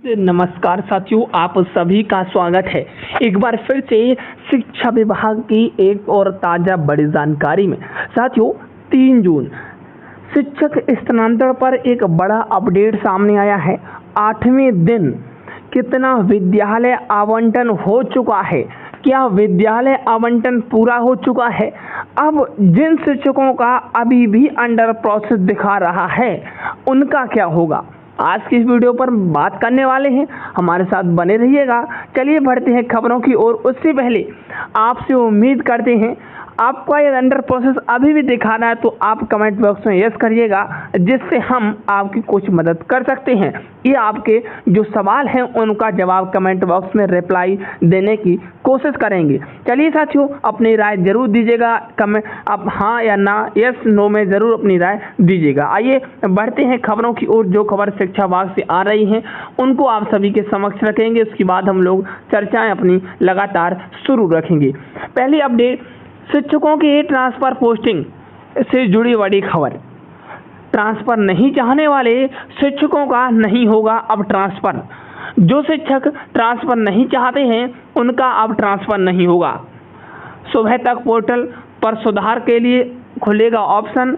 नमस्कार साथियों, आप सभी का स्वागत है एक बार फिर से शिक्षा विभाग की एक और ताज़ा बड़ी जानकारी में। साथियों, 3 जून शिक्षक स्थानांतरण पर एक बड़ा अपडेट सामने आया है। 8वें दिन कितना विद्यालय आवंटन हो चुका है? क्या विद्यालय आवंटन पूरा हो चुका है? अब जिन शिक्षकों का अभी भी अंडर प्रोसेस दिखा रहा है उनका क्या होगा? आज की इस वीडियो पर बात करने वाले हैं, हमारे साथ बने रहिएगा। चलिए बढ़ते हैं खबरों की ओर। उससे पहले आपसे उम्मीद करते हैं आपका ये अंडर प्रोसेस अभी भी दिखा रहा है तो आप कमेंट बॉक्स में यस करिएगा, जिससे हम आपकी कुछ मदद कर सकते हैं। ये आपके जो सवाल हैं उनका जवाब कमेंट बॉक्स में रिप्लाई देने की कोशिश करेंगे। चलिए साथियों, अपनी राय जरूर दीजिएगा। कमेंट आप हाँ या ना, यस नो में ज़रूर अपनी राय दीजिएगा। आइए बढ़ते हैं खबरों की ओर। जो खबर शिक्षा विभाग से आ रही हैं उनको आप सभी के समक्ष रखेंगे। उसके बाद हम लोग चर्चाएं अपनी लगातार शुरू रखेंगे। पहली अपडेट, शिक्षकों की ट्रांसफ़र पोस्टिंग से जुड़ी बड़ी खबर। ट्रांसफ़र नहीं चाहने वाले शिक्षकों का नहीं होगा अब ट्रांसफ़र। जो शिक्षक ट्रांसफ़र नहीं चाहते हैं उनका अब ट्रांसफ़र नहीं होगा। सुबह तक पोर्टल पर सुधार के लिए खुलेगा ऑप्शन।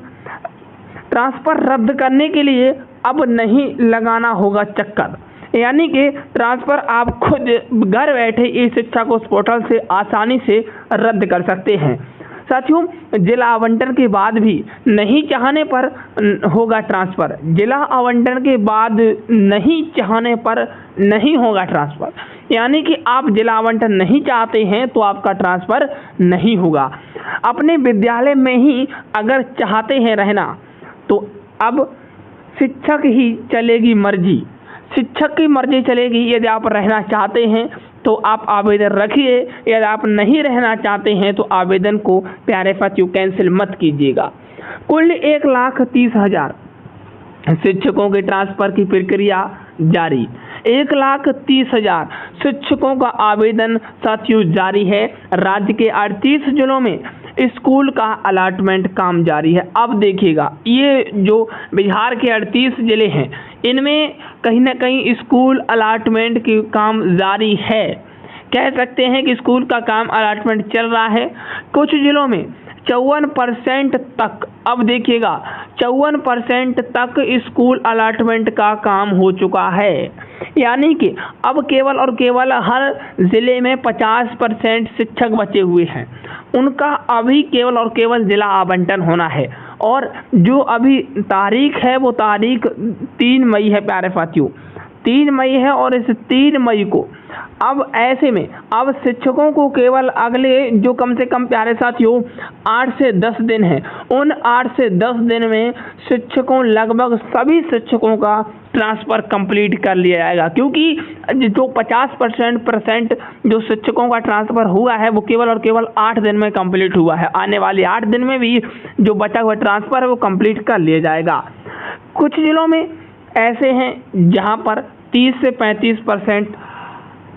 ट्रांसफ़र रद्द करने के लिए अब नहीं लगाना होगा चक्कर, यानी कि ट्रांसफ़र आप खुद घर बैठे इस शिक्षा को उस पोर्टल से आसानी से रद्द कर सकते हैं। साथियों, जिला आवंटन के बाद भी नहीं चाहने पर होगा ट्रांसफ़र। जिला आवंटन के बाद नहीं चाहने पर नहीं होगा ट्रांसफ़र, यानी कि आप जिला आवंटन नहीं चाहते हैं तो आपका ट्रांसफ़र नहीं होगा। अपने विद्यालय में ही अगर चाहते हैं रहना तो अब शिक्षक ही चलेगी मर्जी। शिक्षक की मर्जी चलेगी। यदि आप रहना चाहते हैं तो आप आवेदन रखिए, यदि आप नहीं रहना चाहते हैं तो आवेदन को प्यारे साथियों कैंसिल मत कीजिएगा। कुल 1,30,000 शिक्षकों के ट्रांसफ़र की प्रक्रिया जारी। 1,30,000 शिक्षकों का आवेदन साथियों जारी है। राज्य के 38 जिलों में स्कूल का अलॉटमेंट काम जारी है। अब देखिएगा, ये जो बिहार के 38 ज़िले हैं इनमें कहीं ना कहीं स्कूल अलॉटमेंट की काम जारी है। कह सकते हैं कि स्कूल का काम अलॉटमेंट चल रहा है। कुछ जिलों में 54% तक, अब देखिएगा 54% तक स्कूल अलॉटमेंट का काम हो चुका है, यानी कि अब केवल और केवल हर ज़िले में 50% शिक्षक बचे हुए हैं। उनका अभी केवल और केवल जिला आवंटन होना है और जो अभी तारीख है वो तारीख 3 मई है प्यारे साथियों, 3 मई है। और इस 3 मई को अब ऐसे में अब शिक्षकों को केवल अगले जो कम से कम प्यारे साथियों 8 से 10 दिन हैं, उन 8 से 10 दिन में शिक्षकों लगभग सभी शिक्षकों का ट्रांसफ़र कंप्लीट कर लिया जाएगा, क्योंकि जो 50% जो शिक्षकों का ट्रांसफ़र हुआ है वो केवल और केवल 8 दिन में कंप्लीट हुआ है। आने वाले 8 दिन में भी जो बचा हुआ ट्रांसफ़र है वो कंप्लीट कर लिया जाएगा। कुछ जिलों में ऐसे हैं जहां पर 30 से 35%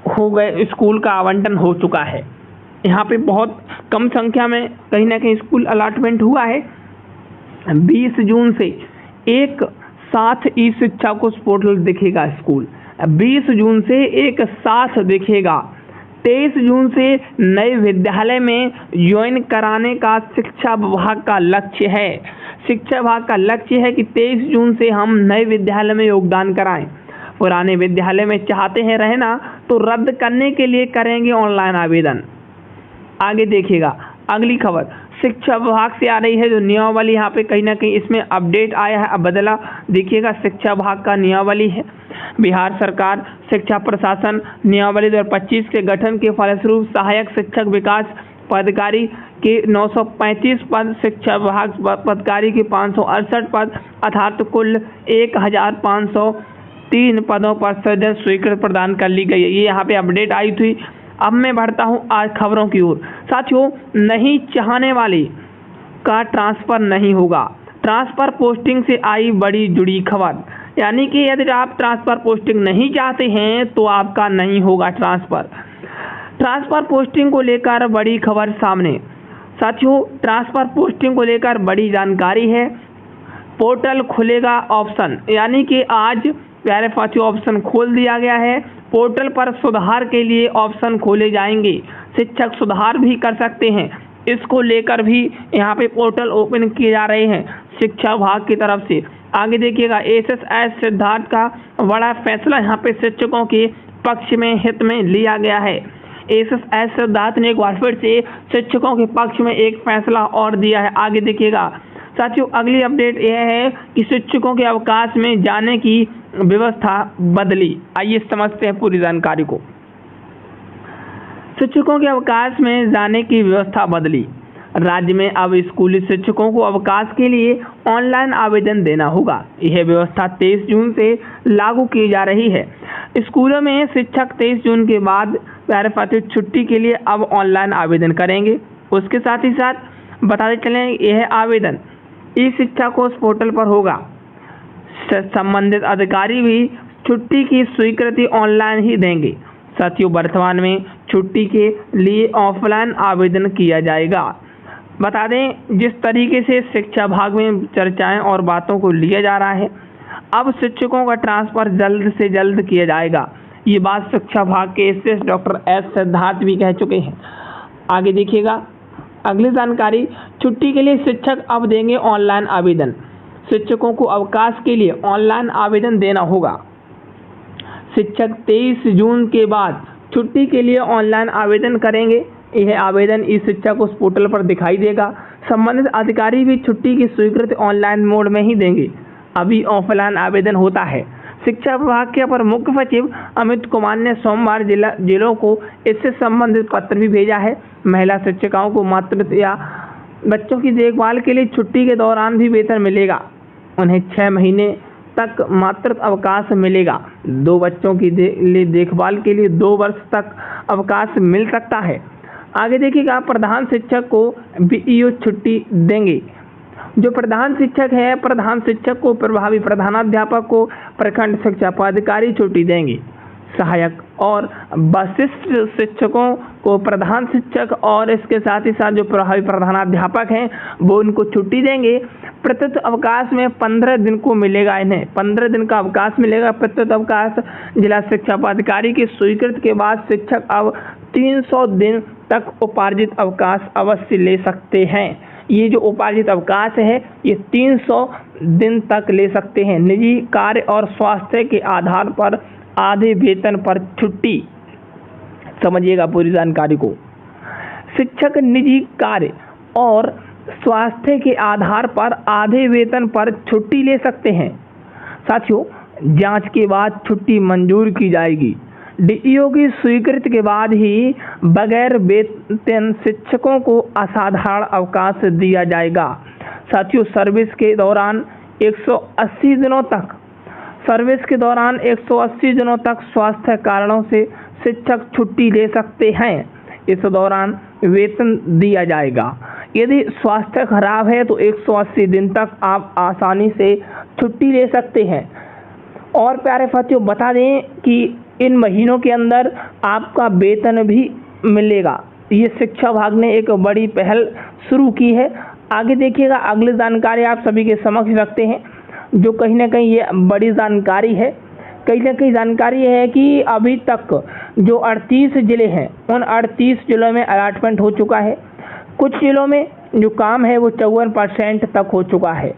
हो गए, स्कूल का आवंटन हो चुका है। यहाँ पे बहुत कम संख्या में कहीं ना कहीं स्कूल अलॉटमेंट हुआ है। 20 जून से एक साथ ई शिक्षा को पोर्टल दिखेगा स्कूल, 20 जून से एक साथ दिखेगा। 23 जून से नए विद्यालय में ज्वाइन कराने का शिक्षा विभाग का लक्ष्य है। शिक्षा विभाग का लक्ष्य है कि 23 जून से हम नए विद्यालय में योगदान कराएं। पुराने विद्यालय में चाहते हैं रहना तो रद्द करने के लिए करेंगे ऑनलाइन आवेदन। आगे देखिएगा, अगली खबर शिक्षा विभाग से आ रही है। जो नियमावली यहाँ पे कहीं ना कहीं इसमें अपडेट आया है, अब बदला। देखिएगा, शिक्षा विभाग का नियमावली है। बिहार सरकार शिक्षा प्रशासन नियमावली 2025 के गठन के फलस्वरूप सहायक शिक्षक विकास पदाधिकारी के 935 पद, शिक्षा विभाग पदाधिकारी के 568 पद, अर्थात कुल 1,503 पदों पर सृजन स्वीकृति प्रदान कर ली गई है। ये यहाँ पे अपडेट आई थी। अब मैं बढ़ता हूँ आज खबरों की ओर। साथियों, नहीं चाहने वाले का ट्रांसफ़र नहीं होगा। ट्रांसफ़र पोस्टिंग से आई बड़ी जुड़ी खबर, यानी कि यदि आप ट्रांसफ़र पोस्टिंग नहीं चाहते हैं तो आपका नहीं होगा ट्रांसफ़र। ट्रांसफ़र पोस्टिंग को लेकर बड़ी खबर सामने। साथियों, ट्रांसफ़र पोस्टिंग को लेकर बड़ी जानकारी है। पोर्टल खुलेगा ऑप्शन, यानी कि आज प्यारे साथियों ऑप्शन खोल दिया गया है। पोर्टल पर सुधार के लिए ऑप्शन खोले जाएंगे। शिक्षक सुधार भी कर सकते हैं, इसको लेकर भी यहाँ पे पोर्टल ओपन किए जा रहे हैं शिक्षा विभाग की तरफ से। आगे देखिएगा, एसएसएस सिद्धार्थ का बड़ा फैसला यहाँ पे शिक्षकों के पक्ष में हित में लिया गया है। एसएसएस सिद्धार्थ ने एक बार फिर से शिक्षकों के पक्ष में एक फैसला और दिया है। आगे देखिएगा साथियों, अगली अपडेट यह है कि शिक्षकों के अवकाश में जाने की व्यवस्था बदली। आइए समझते हैं पूरी जानकारी को। शिक्षकों के अवकाश में जाने की व्यवस्था बदली। राज्य में अब स्कूली शिक्षकों को अवकाश के लिए ऑनलाइन आवेदन देना होगा। यह व्यवस्था 23 जून से लागू की जा रही है। स्कूलों में शिक्षक 23 जून के बाद प्यारे साथियों छुट्टी के लिए अब ऑनलाइन आवेदन करेंगे। उसके साथ ही साथ बताते चलें, यह आवेदन ई शिक्षा कोष पोर्टल पर होगा। संबंधित अधिकारी भी छुट्टी की स्वीकृति ऑनलाइन ही देंगे। साथियों वर्तमान में छुट्टी के लिए ऑफलाइन आवेदन किया जाएगा। बता दें, जिस तरीके से शिक्षा विभाग में चर्चाएं और बातों को लिया जा रहा है, अब शिक्षकों का ट्रांसफर जल्द से जल्द किया जाएगा। ये बात शिक्षा विभाग के एसएस डॉक्टर एस सिद्धार्थ भी कह चुके हैं। आगे देखिएगा अगली जानकारी, छुट्टी के लिए शिक्षक अब देंगे ऑनलाइन आवेदन। शिक्षकों को अवकाश के लिए ऑनलाइन आवेदन देना होगा। शिक्षक 23 जून के बाद छुट्टी के लिए ऑनलाइन आवेदन करेंगे। यह आवेदन ई शिक्षा कोष पोर्टल पर दिखाई देगा। संबंधित अधिकारी भी छुट्टी की स्वीकृति ऑनलाइन मोड में ही देंगे। अभी ऑफलाइन आवेदन होता है। शिक्षा विभाग के अपर मुख्य सचिव अमित कुमार ने सोमवार जिलों को इससे संबंधित पत्र भी भेजा है। महिला शिक्षिकाओं को मातृत्व या बच्चों की देखभाल के लिए छुट्टी के दौरान भी वेतन मिलेगा। उन्हें 6 महीने तक मातृत्व अवकाश मिलेगा। 2 बच्चों की देखभाल के लिए 2 वर्ष तक अवकाश मिल सकता है। आगे देखिएगा, प्रधान शिक्षक को बीईओ छुट्टी देंगे। जो प्रधान शिक्षक है, प्रधान शिक्षक को प्रभावी प्रधानाध्यापक को प्रखंड शिक्षा पदाधिकारी छुट्टी देंगे। सहायक और वरिष्ठ शिक्षकों को प्रधान शिक्षक और इसके साथ ही साथ जो प्रभावी प्रधानाध्यापक हैं वो उनको छुट्टी देंगे। प्रत्युत अवकाश में 15 दिन को मिलेगा। इन्हें 15 दिन का अवकाश मिलेगा। प्रत्युत अवकाश जिला शिक्षा पदाधिकारी की स्वीकृति के बाद शिक्षक अब 300 दिन तक उपार्जित अवकाश अवश्य ले सकते हैं। ये जो उपार्जित अवकाश है ये 300 दिन तक ले सकते हैं। निजी कार्य और स्वास्थ्य के आधार पर आधे वेतन पर छुट्टी। समझिएगा पूरी जानकारी को। शिक्षक निजी कार्य और स्वास्थ्य के आधार पर आधे वेतन पर छुट्टी ले सकते हैं। साथियों जांच के बाद छुट्टी मंजूर की जाएगी। डीईओ की स्वीकृति के बाद ही बगैर वेतन शिक्षकों को असाधारण अवकाश दिया जाएगा। साथियों सर्विस के दौरान 180 दिनों तक स्वास्थ्य कारणों से शिक्षक छुट्टी ले सकते हैं। इस दौरान वेतन दिया जाएगा। यदि स्वास्थ्य खराब है तो 180 दिन तक आप आसानी से छुट्टी ले सकते हैं। और प्यारे साथियों बता दें कि इन महीनों के अंदर आपका वेतन भी मिलेगा। ये शिक्षा विभाग ने एक बड़ी पहल शुरू की है। आगे देखिएगा, अगली जानकारी आप सभी के समक्ष रखते हैं, जो कहीं ना कहीं ये बड़ी जानकारी है। कहीं ना कहीं जानकारी है कि अभी तक जो 38 जिले हैं उन 38 जिलों में अलॉटमेंट हो चुका है। कुछ जिलों में जो काम है वो 54% तक हो चुका है।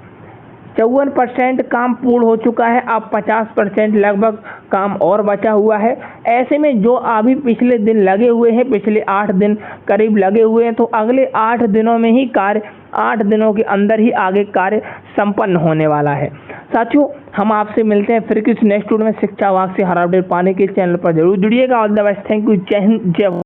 54% काम पूर्ण हो चुका है। अब 50% लगभग काम और बचा हुआ है। ऐसे में जो अभी पिछले दिन लगे हुए हैं, पिछले 8 दिन करीब लगे हुए हैं, तो अगले 8 दिनों में ही कार्य 8 दिनों के अंदर ही आगे कार्य संपन्न होने वाला है। साथियों हम आपसे मिलते हैं फिर किसी नेक्स्ट वीडियो में। शिक्षा विभाग से हर अपडेट पाने के चैनल पर जरूर जुड़िएगा। All the best, thank you, जय हिंद, जय भारत।